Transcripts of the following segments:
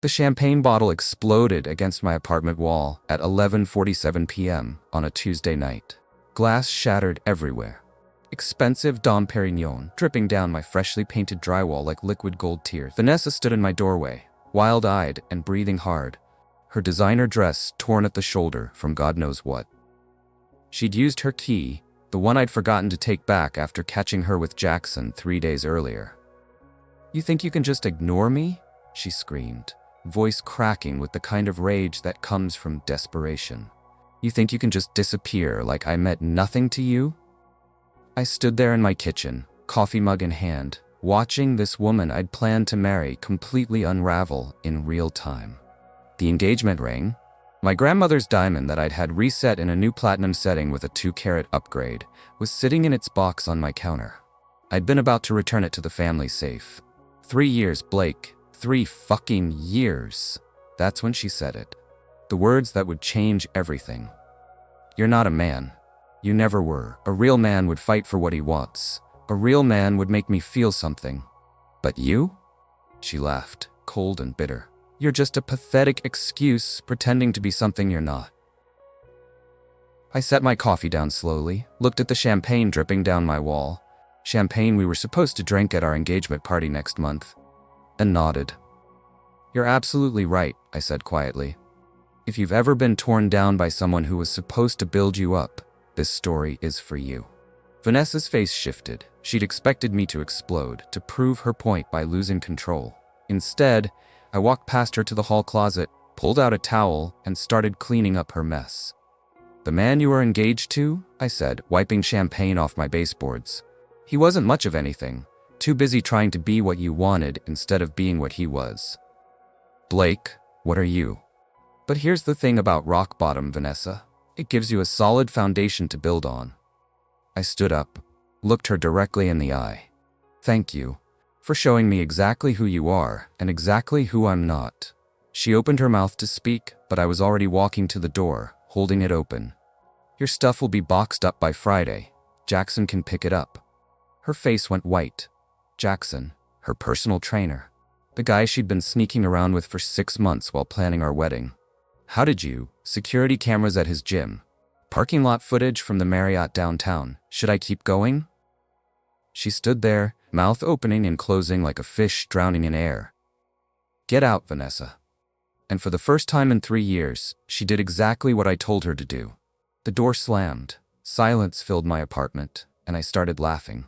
The champagne bottle exploded against my apartment wall at 11:47 p.m. on a Tuesday night. Glass shattered everywhere. Expensive Dom Perignon dripping down my freshly painted drywall like liquid gold tears. Vanessa stood in my doorway, wild-eyed and breathing hard, her designer dress torn at the shoulder from God knows what. She'd used her key, the one I'd forgotten to take back after catching her with Jackson 3 days earlier. "You think you can just ignore me?" she screamed, voice cracking with the kind of rage that comes from desperation. "You think you can just disappear like I meant nothing to you?" I stood there in my kitchen, coffee mug in hand, watching this woman I'd planned to marry completely unravel in real time. The engagement ring, my grandmother's diamond that I'd had reset in a new platinum setting with a 2-carat upgrade, was sitting in its box on my counter. I'd been about to return it to the family safe. 3 years, Blake. 3 fucking years. That's when she said it. The words that would change everything. "You're not a man. You never were. A real man would fight for what he wants. A real man would make me feel something. But you?" She laughed, cold and bitter. "You're just a pathetic excuse pretending to be something you're not." I set my coffee down slowly, looked at the champagne dripping down my wall, champagne we were supposed to drink at our engagement party next month, and nodded. "You're absolutely right," I said quietly. "If you've ever been torn down by someone who was supposed to build you up, this story is for you." Vanessa's face shifted. She'd expected me to explode, to prove her point by losing control. Instead, I walked past her to the hall closet, pulled out a towel, and started cleaning up her mess. "The man you were engaged to?" I said, wiping champagne off my baseboards. "He wasn't much of anything, too busy trying to be what you wanted instead of being what he was." "Blake, what are you?" "But here's the thing about rock bottom, Vanessa. It gives you a solid foundation to build on." I stood up, looked her directly in the eye. "Thank you for showing me exactly who you are and exactly who I'm not." She opened her mouth to speak, but I was already walking to the door, holding it open. "Your stuff will be boxed up by Friday. Jackson can pick it up." Her face went white. Jackson, her personal trainer. The guy she'd been sneaking around with for 6 months while planning our wedding. "How did you?" "Security cameras at his gym. Parking lot footage from the Marriott downtown. Should I keep going?" She stood there, mouth opening and closing like a fish drowning in air. "Get out, Vanessa." And for the first time in 3 years, she did exactly what I told her to do. The door slammed. Silence filled my apartment, and I started laughing.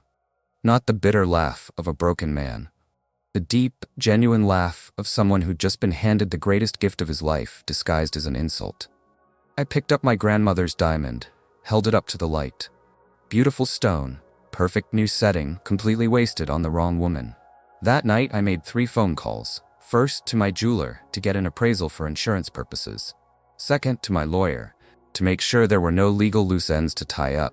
Not the bitter laugh of a broken man. The deep, genuine laugh of someone who'd just been handed the greatest gift of his life, disguised as an insult. I picked up my grandmother's diamond, held it up to the light. Beautiful stone, perfect new setting, completely wasted on the wrong woman. That night I made 3 phone calls. First, to my jeweler, to get an appraisal for insurance purposes. Second, to my lawyer, to make sure there were no legal loose ends to tie up.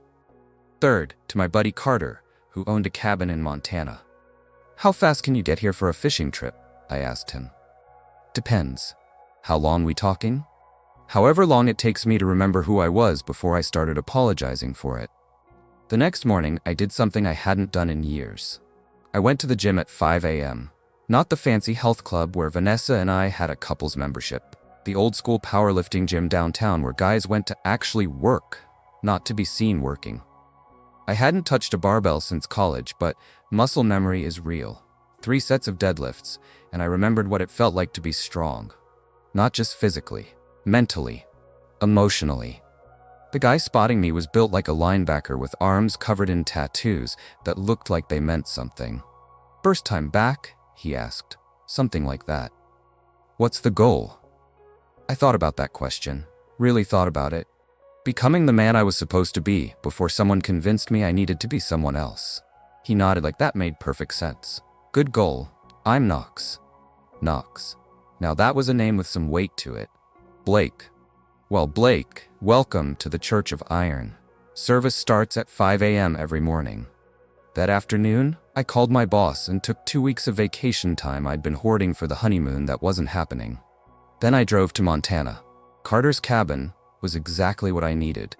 Third, to my buddy Carter, who owned a cabin in Montana. "How fast can you get here for a fishing trip?" I asked him. "Depends. How long we talking?" "However long it takes me to remember who I was before I started apologizing for it." The next morning, I did something I hadn't done in years. I went to the gym at 5 a.m. Not the fancy health club where Vanessa and I had a couples membership. The old-school powerlifting gym downtown where guys went to actually work, not to be seen working. I hadn't touched a barbell since college, but muscle memory is real. 3 sets of deadlifts, and I remembered what it felt like to be strong. Not just physically, mentally, emotionally. The guy spotting me was built like a linebacker with arms covered in tattoos that looked like they meant something. "First time back?" he asked. Something like that. "What's the goal?" I thought about that question, really thought about it. Becoming the man I was supposed to be before someone convinced me I needed to be someone else. He nodded like that made perfect sense. "Good goal. I'm Knox." Knox. Now that was a name with some weight to it. Blake. Well, Blake, welcome to the Church of Iron. Service starts at 5 a.m. every morning. That afternoon, I called my boss and took 2 weeks of vacation time I'd been hoarding for the honeymoon that wasn't happening. Then I drove to Montana. Carter's cabin was exactly what I needed.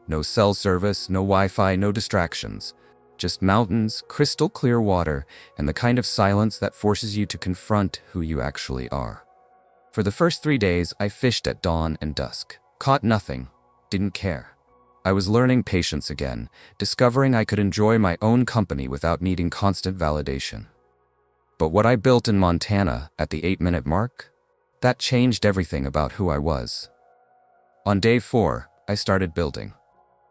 No cell service, no Wi-Fi, no distractions. Just mountains, crystal clear water, and the kind of silence that forces you to confront who you actually are. For the first 3 days, I fished at dawn and dusk. Caught nothing. Didn't care. I was learning patience again, discovering I could enjoy my own company without needing constant validation. But what I built in Montana at the 8-minute mark? That changed everything about who I was. On day 4, I started building.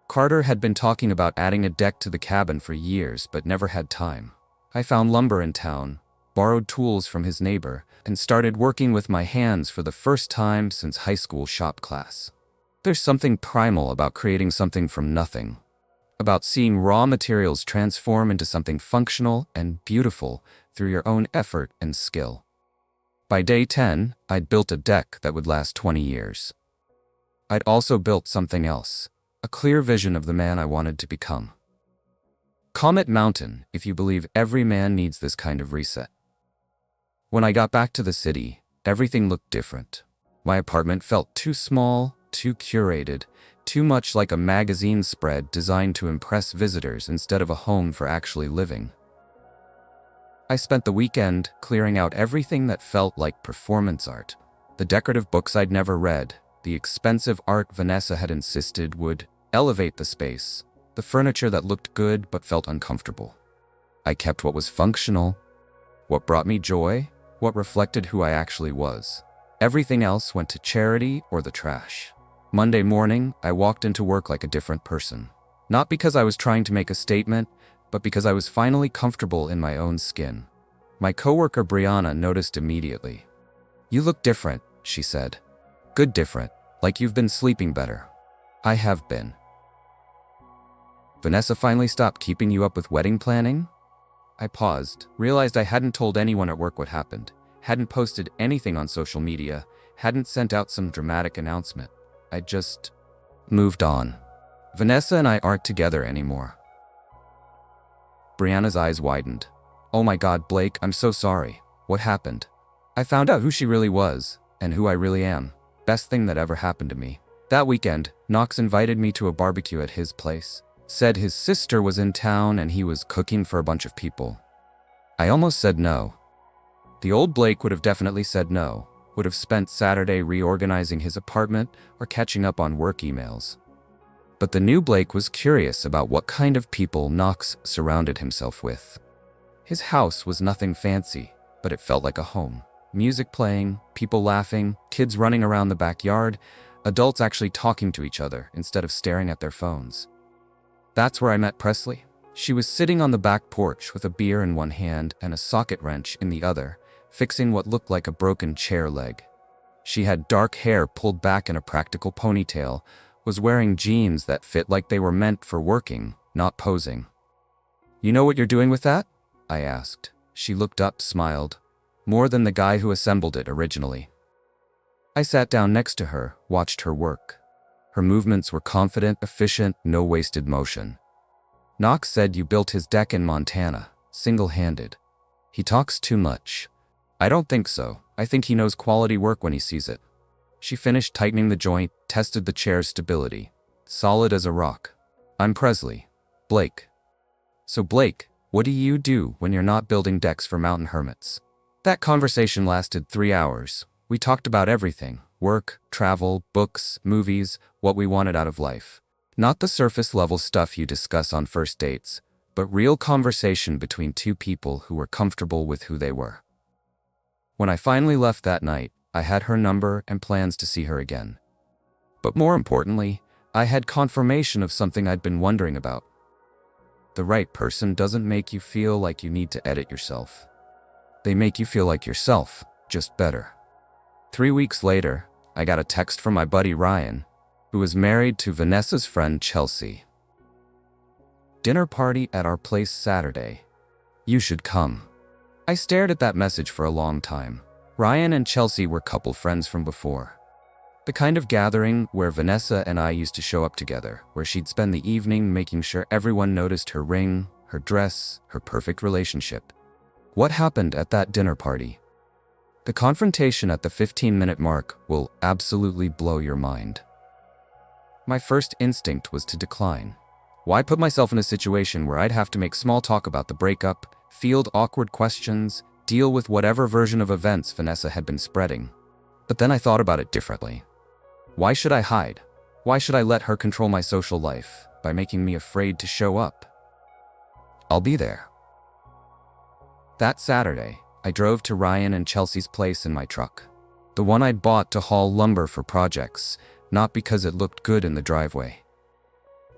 Carter had been talking about adding a deck to the cabin for years but never had time. I found lumber in town, borrowed tools from his neighbor, and started working with my hands for the first time since high school shop class. There's something primal about creating something from nothing, about seeing raw materials transform into something functional and beautiful through your own effort and skill. By day 10, I'd built a deck that would last 20 years. I'd also built something else, a clear vision of the man I wanted to become. Comet Mountain, if you believe every man needs this kind of reset. When I got back to the city, everything looked different. My apartment felt too small, too curated, too much like a magazine spread designed to impress visitors instead of a home for actually living. I spent the weekend clearing out everything that felt like performance art. The decorative books I'd never read, the expensive art Vanessa had insisted would elevate the space, the furniture that looked good but felt uncomfortable. I kept what was functional, what brought me joy, what reflected who I actually was. Everything else went to charity or the trash. Monday morning, I walked into work like a different person. Not because I was trying to make a statement, but because I was finally comfortable in my own skin. My coworker Brianna noticed immediately. "You look different," she said. "Good different, like you've been sleeping better." I have been. "Vanessa finally stopped keeping you up with wedding planning?" I paused, realized I hadn't told anyone at work what happened, hadn't posted anything on social media, hadn't sent out some dramatic announcement. I just moved on. Vanessa and I aren't together anymore. Brianna's eyes widened. "Oh my God, Blake, I'm so sorry. What happened?" I found out who she really was, and who I really am. Best thing that ever happened to me. That weekend, Knox invited me to a barbecue at his place. Said his sister was in town and he was cooking for a bunch of people. I almost said no. The old Blake would have definitely said no, would have spent Saturday reorganizing his apartment or catching up on work emails. But the new Blake was curious about what kind of people Knox surrounded himself with. His house was nothing fancy, but it felt like a home. Music playing, people laughing, kids running around the backyard, adults actually talking to each other instead of staring at their phones. That's where I met Presley. She was sitting on the back porch with a beer in one hand and a socket wrench in the other, fixing what looked like a broken chair leg. She had dark hair pulled back in a practical ponytail, was wearing jeans that fit like they were meant for working, not posing. "You know what you're doing with that?" I asked. She looked up, smiled. More than the guy who assembled it originally. I sat down next to her, watched her work. Her movements were confident, efficient, no wasted motion. "Knox said you built his deck in Montana, single-handed. He talks too much." "I don't think so. I think he knows quality work when he sees it." She finished tightening the joint, tested the chair's stability. Solid as a rock. "I'm Presley. Blake." "So Blake, what do you do when you're not building decks for mountain hermits?" That conversation lasted 3 hours. We talked about everything. Work, travel, books, movies, what we wanted out of life. Not the surface-level stuff you discuss on first dates, but real conversation between two people who were comfortable with who they were. When I finally left that night, I had her number and plans to see her again. But more importantly, I had confirmation of something I'd been wondering about. The right person doesn't make you feel like you need to edit yourself. They make you feel like yourself, just better. 3 weeks later, I got a text from my buddy Ryan, who was married to Vanessa's friend Chelsea. "Dinner party at our place Saturday. You should come." I stared at that message for a long time. Ryan and Chelsea were couple friends from before. The kind of gathering where Vanessa and I used to show up together, where she'd spend the evening making sure everyone noticed her ring, her dress, her perfect relationship. What happened at that dinner party? The confrontation at the 15-minute mark will absolutely blow your mind. My first instinct was to decline. Why put myself in a situation where I'd have to make small talk about the breakup, field awkward questions, deal with whatever version of events Vanessa had been spreading? But then I thought about it differently. Why should I hide? Why should I let her control my social life by making me afraid to show up? I'll be there. That Saturday, I drove to Ryan and Chelsea's place in my truck. The one I'd bought to haul lumber for projects, not because it looked good in the driveway.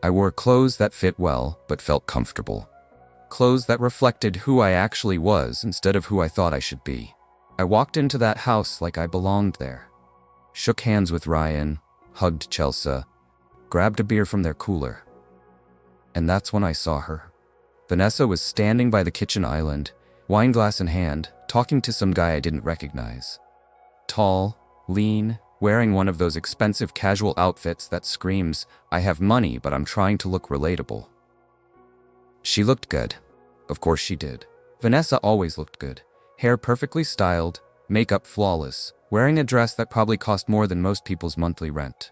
I wore clothes that fit well but felt comfortable. Clothes that reflected who I actually was instead of who I thought I should be. I walked into that house like I belonged there. Shook hands with Ryan, hugged Chelsea, grabbed a beer from their cooler. And that's when I saw her. Vanessa was standing by the kitchen island, wineglass in hand, talking to some guy I didn't recognize. Tall, lean, wearing one of those expensive casual outfits that screams, "I have money, but I'm trying to look relatable." She looked good. Of course she did. Vanessa always looked good. Hair perfectly styled, makeup flawless, wearing a dress that probably cost more than most people's monthly rent.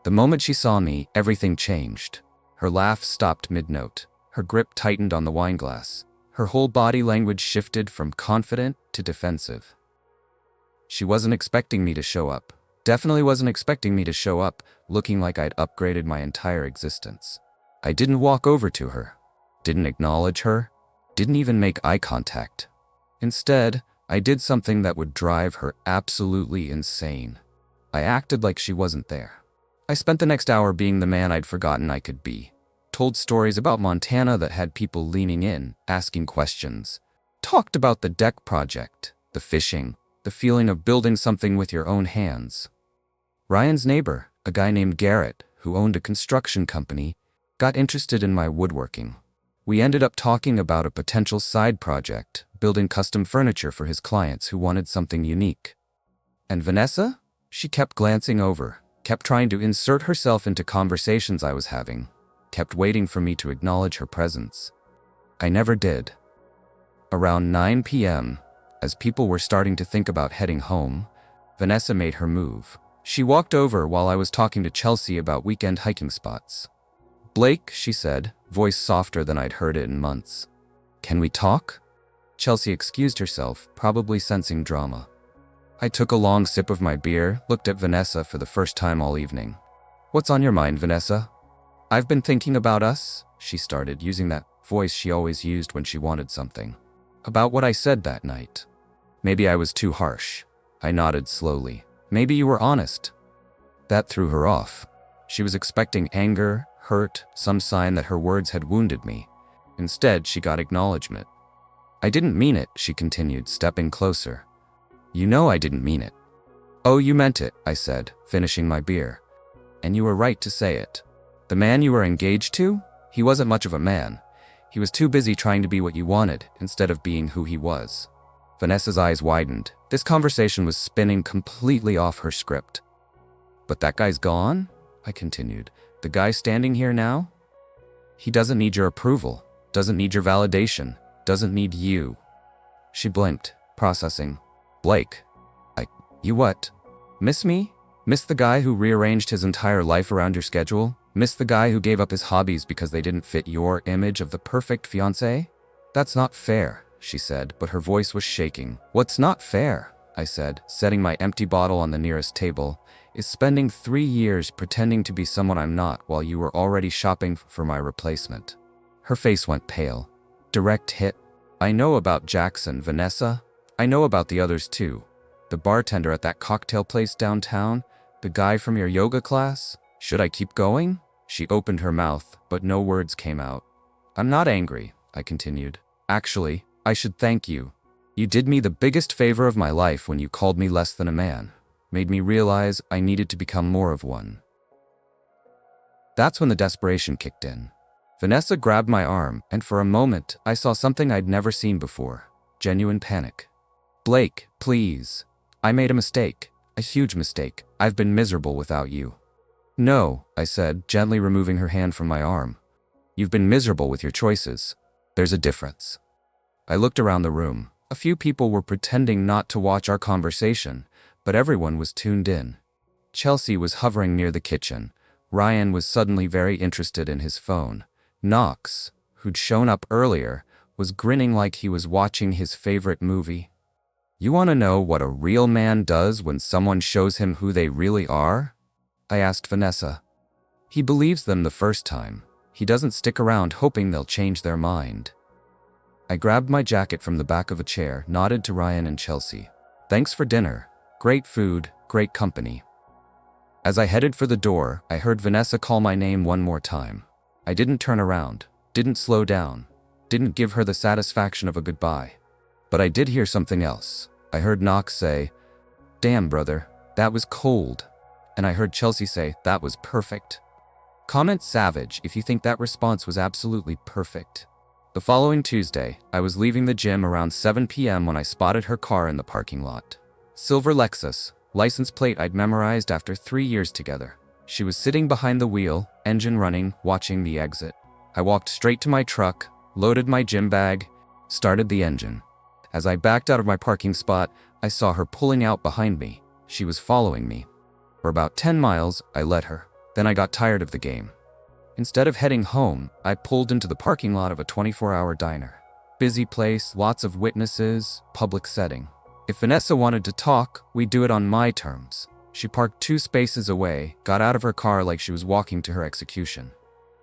The moment she saw me, everything changed. Her laugh stopped mid-note. Her grip tightened on the wineglass. Her whole body language shifted from confident to defensive. She wasn't expecting me to show up. Definitely wasn't expecting me to show up, looking like I'd upgraded my entire existence. I didn't walk over to her. Didn't acknowledge her. Didn't even make eye contact. Instead, I did something that would drive her absolutely insane. I acted like she wasn't there. I spent the next hour being the man I'd forgotten I could be. Told stories about Montana that had people leaning in, asking questions. Talked about the deck project, the fishing, the feeling of building something with your own hands. Ryan's neighbor, a guy named Garrett, who owned a construction company, got interested in my woodworking. We ended up talking about a potential side project, building custom furniture for his clients who wanted something unique. And Vanessa? She kept glancing over, kept trying to insert herself into conversations I was having, kept waiting for me to acknowledge her presence. I never did. Around 9 p.m., as people were starting to think about heading home, Vanessa made her move. She walked over while I was talking to Chelsea about weekend hiking spots. "Blake," she said, voice softer than I'd heard it in months. "Can we talk?" Chelsea excused herself, probably sensing drama. I took a long sip of my beer, looked at Vanessa for the first time all evening. "What's on your mind, Vanessa?" "I've been thinking about us," she started, using that voice she always used when she wanted something. "About what I said that night. Maybe I was too harsh." I nodded slowly. "Maybe you were honest." That threw her off. She was expecting anger, hurt, some sign that her words had wounded me. Instead, she got acknowledgement. "I didn't mean it," she continued, stepping closer. "You know I didn't mean it." "Oh, you meant it," I said, finishing my beer. "And you were right to say it. The man you were engaged to? He wasn't much of a man. He was too busy trying to be what you wanted, instead of being who he was." Vanessa's eyes widened. This conversation was spinning completely off her script. "But that guy's gone?" I continued. "The guy standing here now? He doesn't need your approval, doesn't need your validation, doesn't need you." She blinked, processing. "Blake. You what? Miss me? Miss the guy who rearranged his entire life around your schedule? Miss the guy who gave up his hobbies because they didn't fit your image of the perfect fiancé? That's not fair," she said, but her voice was shaking. "What's not fair?" I said, setting my empty bottle on the nearest table, "is spending 3 years pretending to be someone I'm not while you were already shopping for my replacement." Her face went pale. Direct hit. "I know about Jackson, Vanessa. I know about the others too. The bartender at that cocktail place downtown, the guy from your yoga class. Should I keep going?" She opened her mouth, but no words came out. "I'm not angry," I continued. "Actually, I should thank you. You did me the biggest favor of my life when you called me less than a man. Made me realize I needed to become more of one." That's when the desperation kicked in. Vanessa grabbed my arm, and for a moment, I saw something I'd never seen before. Genuine panic. "Blake, please. I made a mistake. A huge mistake. I've been miserable without you." "No," I said, gently removing her hand from my arm. "You've been miserable with your choices. There's a difference." I looked around the room. A few people were pretending not to watch our conversation, but everyone was tuned in. Chelsea was hovering near the kitchen. Ryan was suddenly very interested in his phone. Knox, who'd shown up earlier, was grinning like he was watching his favorite movie. You want to know what a real man does when someone shows him who they really are? I asked Vanessa. He believes them the first time. He doesn't stick around hoping they'll change their mind. I grabbed my jacket from the back of a chair, nodded to Ryan and Chelsea. Thanks for dinner. Great food, great company. As I headed for the door, I heard Vanessa call my name one more time. I didn't turn around, didn't slow down, didn't give her the satisfaction of a goodbye. But I did hear something else. I heard Knox say, "Damn, brother, that was cold." And I heard Chelsea say, "That was perfect." Comment savage if you think that response was absolutely perfect. The following Tuesday, I was leaving the gym around 7 p.m. when I spotted her car in the parking lot. Silver Lexus, license plate I'd memorized after 3 years together. She was sitting behind the wheel, engine running, watching the exit. I walked straight to my truck, loaded my gym bag, started the engine. As I backed out of my parking spot, I saw her pulling out behind me. She was following me. For about 10 miles, I let her. Then I got tired of the game. Instead of heading home, I pulled into the parking lot of a 24-hour diner. Busy place, lots of witnesses, public setting. If Vanessa wanted to talk, we'd do it on my terms. She parked 2 spaces away, got out of her car like she was walking to her execution.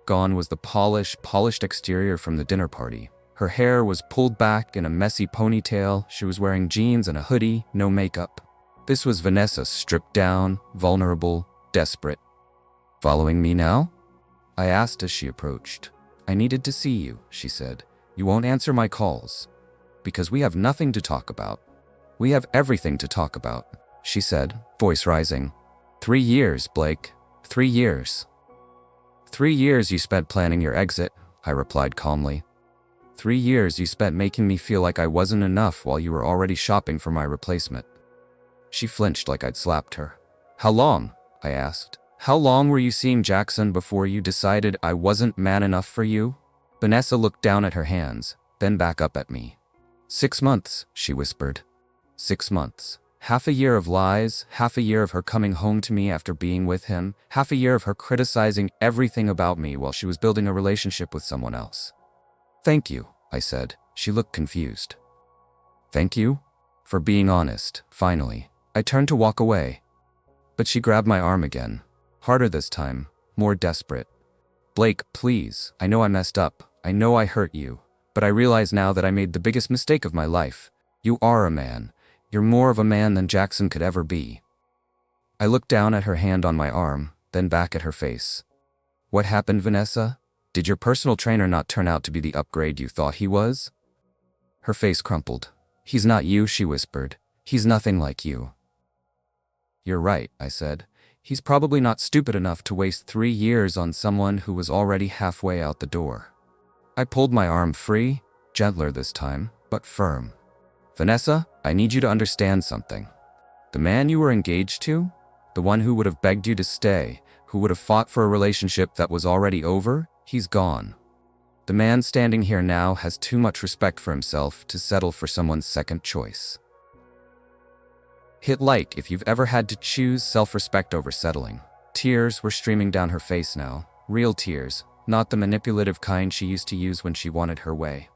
Gone was the polished exterior from the dinner party. Her hair was pulled back in a messy ponytail, she was wearing jeans and a hoodie, no makeup. This was Vanessa, stripped down, vulnerable, desperate. "Following me now?" I asked as she approached. "I needed to see you," she said. "You won't answer my calls." "Because we have nothing to talk about." "We have everything to talk about," she said, voice rising. 3 years, Blake. 3 years. 3 years you spent planning your exit," I replied calmly. 3 years you spent making me feel like I wasn't enough while you were already shopping for my replacement. She flinched like I'd slapped her. "How long?" I asked. "How long were you seeing Jackson before you decided I wasn't man enough for you?" Vanessa looked down at her hands, then back up at me. 6 months, she whispered. 6 months. Half a year of lies, half a year of her coming home to me after being with him, half a year of her criticizing everything about me while she was building a relationship with someone else. "Thank you," I said. She looked confused. "Thank you?" "For being honest, finally." I turned to walk away. But she grabbed my arm again. Harder this time, more desperate. "Blake, please, I know I messed up. I know I hurt you. But I realize now that I made the biggest mistake of my life. You are a man. You're more of a man than Jackson could ever be." I looked down at her hand on my arm, then back at her face. "What happened, Vanessa? Did your personal trainer not turn out to be the upgrade you thought he was?" Her face crumpled. "He's not you," she whispered. "He's nothing like you." "You're right," I said. "He's probably not stupid enough to waste 3 years on someone who was already halfway out the door." I pulled my arm free, gentler this time, but firm. "Vanessa, I need you to understand something. The man you were engaged to, the one who would have begged you to stay, who would have fought for a relationship that was already over, he's gone. The man standing here now has too much respect for himself to settle for someone's second choice." Hit like if you've ever had to choose self-respect over settling. Tears were streaming down her face now, real tears, not the manipulative kind she used to use when she wanted her way.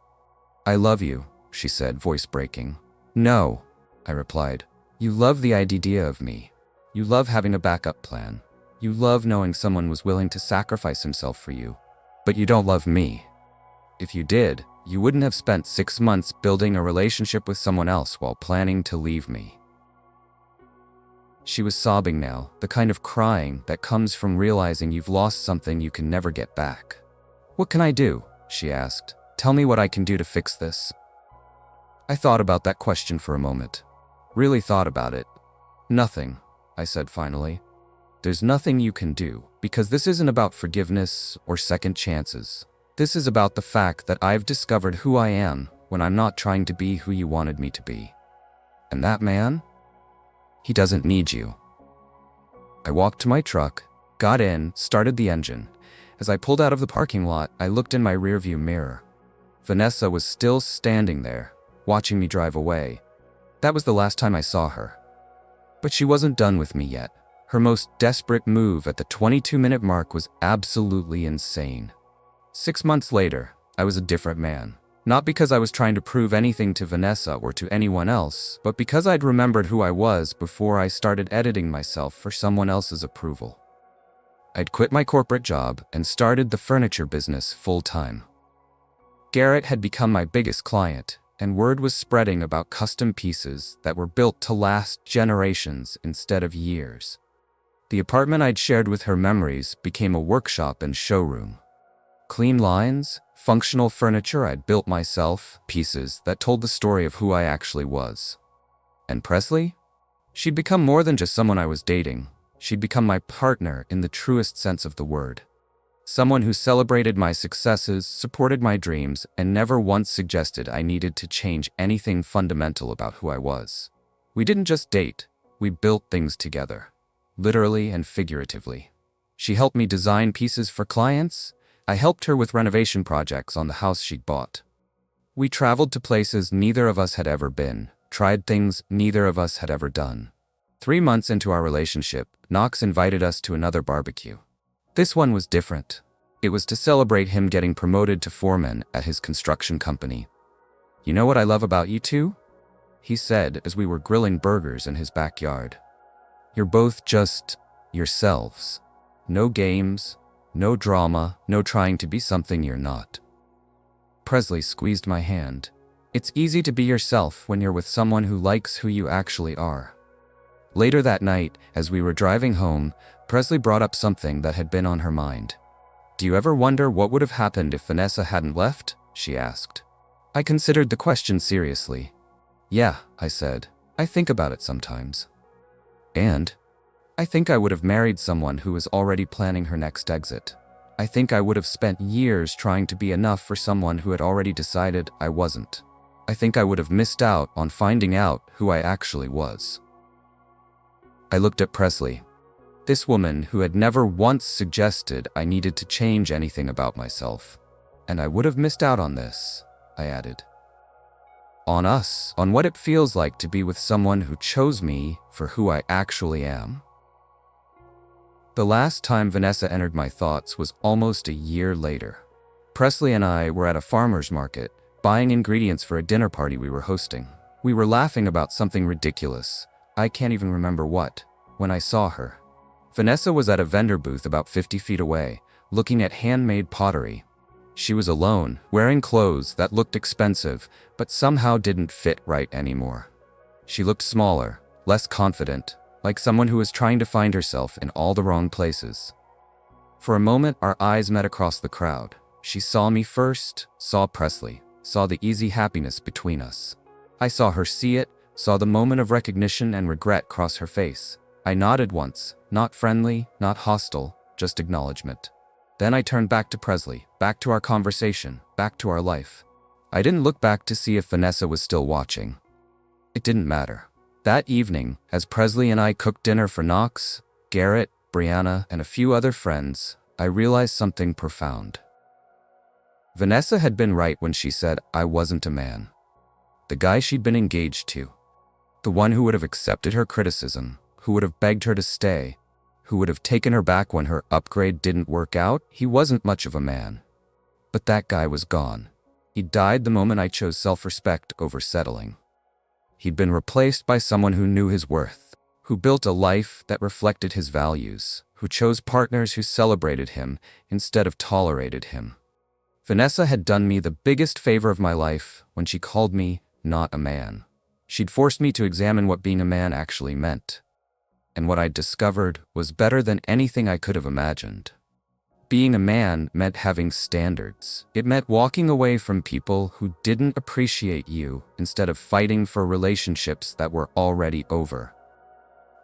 "I love you," she said, voice breaking. "No," I replied. "You love the idea of me. You love having a backup plan. You love knowing someone was willing to sacrifice himself for you. But you don't love me. If you did, you wouldn't have spent 6 months building a relationship with someone else while planning to leave me." She was sobbing now, the kind of crying that comes from realizing you've lost something you can never get back. "What can I do?" she asked. "Tell me what I can do to fix this." I thought about that question for a moment. Really thought about it. "Nothing," I said finally. "There's nothing you can do, because this isn't about forgiveness or second chances. This is about the fact that I've discovered who I am when I'm not trying to be who you wanted me to be. And that man? He doesn't need you." I walked to my truck, got in, started the engine. As I pulled out of the parking lot, I looked in my rearview mirror. Vanessa was still standing there, watching me drive away. That was the last time I saw her. But she wasn't done with me yet. Her most desperate move at the 22-minute mark was absolutely insane. 6 months later, I was a different man. Not because I was trying to prove anything to Vanessa or to anyone else, but because I'd remembered who I was before I started editing myself for someone else's approval. I'd quit my corporate job and started the furniture business full-time. Garrett had become my biggest client, and word was spreading about custom pieces that were built to last generations instead of years. The apartment I'd shared with her memories became a workshop and showroom. Clean lines, functional furniture I'd built myself, pieces that told the story of who I actually was. And Presley? She'd become more than just someone I was dating. She'd become my partner in the truest sense of the word. Someone who celebrated my successes, supported my dreams, and never once suggested I needed to change anything fundamental about who I was. We didn't just date, we built things together, literally and figuratively. She helped me design pieces for clients. I helped her with renovation projects on the house she'd bought. We traveled to places neither of us had ever been, tried things neither of us had ever done. 3 months into our relationship, Knox invited us to another barbecue. This one was different. It was to celebrate him getting promoted to foreman at his construction company. "You know what I love about you two?" he said as we were grilling burgers in his backyard. "You're both just yourselves. No games, no drama, no trying to be something you're not." Presley squeezed my hand. "It's easy to be yourself when you're with someone who likes who you actually are." Later that night, as we were driving home, Presley brought up something that had been on her mind. "Do you ever wonder what would have happened if Vanessa hadn't left?" she asked. I considered the question seriously. "Yeah," I said. "I think about it sometimes. And I think I would have married someone who was already planning her next exit. I think I would have spent years trying to be enough for someone who had already decided I wasn't. I think I would have missed out on finding out who I actually was." I looked at Presley. This woman who had never once suggested I needed to change anything about myself. "And I would have missed out on this," I added. "On us, on what it feels like to be with someone who chose me for who I actually am." The last time Vanessa entered my thoughts was almost a year later. Presley and I were at a farmer's market, buying ingredients for a dinner party we were hosting. We were laughing about something ridiculous, I can't even remember what, when I saw her. Vanessa was at a vendor booth about 50 feet away, looking at handmade pottery. She was alone, wearing clothes that looked expensive, but somehow didn't fit right anymore. She looked smaller, less confident, like someone who was trying to find herself in all the wrong places. For a moment, our eyes met across the crowd. She saw me first, saw Presley, saw the easy happiness between us. I saw her see it, saw the moment of recognition and regret cross her face. I nodded once, not friendly, not hostile, just acknowledgement. Then I turned back to Presley, back to our conversation, back to our life. I didn't look back to see if Vanessa was still watching. It didn't matter. That evening, as Presley and I cooked dinner for Knox, Garrett, Brianna, and a few other friends, I realized something profound. Vanessa had been right when she said I wasn't a man. The guy she'd been engaged to, the one who would have accepted her criticism, who would have begged her to stay, who would have taken her back when her upgrade didn't work out, he wasn't much of a man. But that guy was gone. He died the moment I chose self-respect over settling. He'd been replaced by someone who knew his worth, who built a life that reflected his values, who chose partners who celebrated him instead of tolerated him. Vanessa had done me the biggest favor of my life when she called me not a man. She'd forced me to examine what being a man actually meant. And what I'd discovered was better than anything I could have imagined. Being a man meant having standards. It meant walking away from people who didn't appreciate you instead of fighting for relationships that were already over.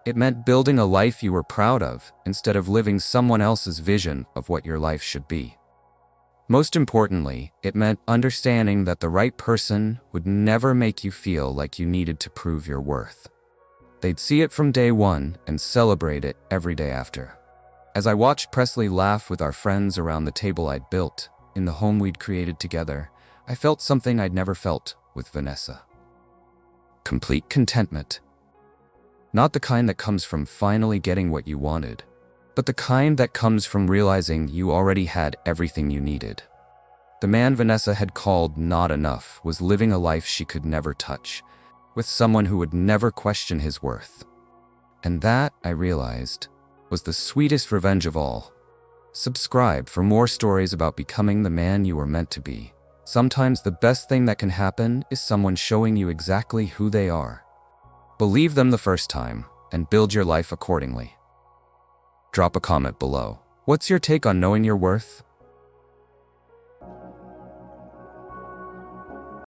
It meant building a life you were proud of instead of living someone else's vision of what your life should be. Most importantly, it meant understanding that the right person would never make you feel like you needed to prove your worth. They'd see it from day one and celebrate it every day after. As I watched Presley laugh with our friends around the table I'd built, in the home we'd created together, I felt something I'd never felt with Vanessa. Complete contentment. Not the kind that comes from finally getting what you wanted, but the kind that comes from realizing you already had everything you needed. The man Vanessa had called not enough was living a life she could never touch, with someone who would never question his worth. And that, I realized, was the sweetest revenge of all. Subscribe for more stories about becoming the man you were meant to be. Sometimes the best thing that can happen is someone showing you exactly who they are. Believe them the first time, and build your life accordingly. Drop a comment below. What's your take on knowing your worth?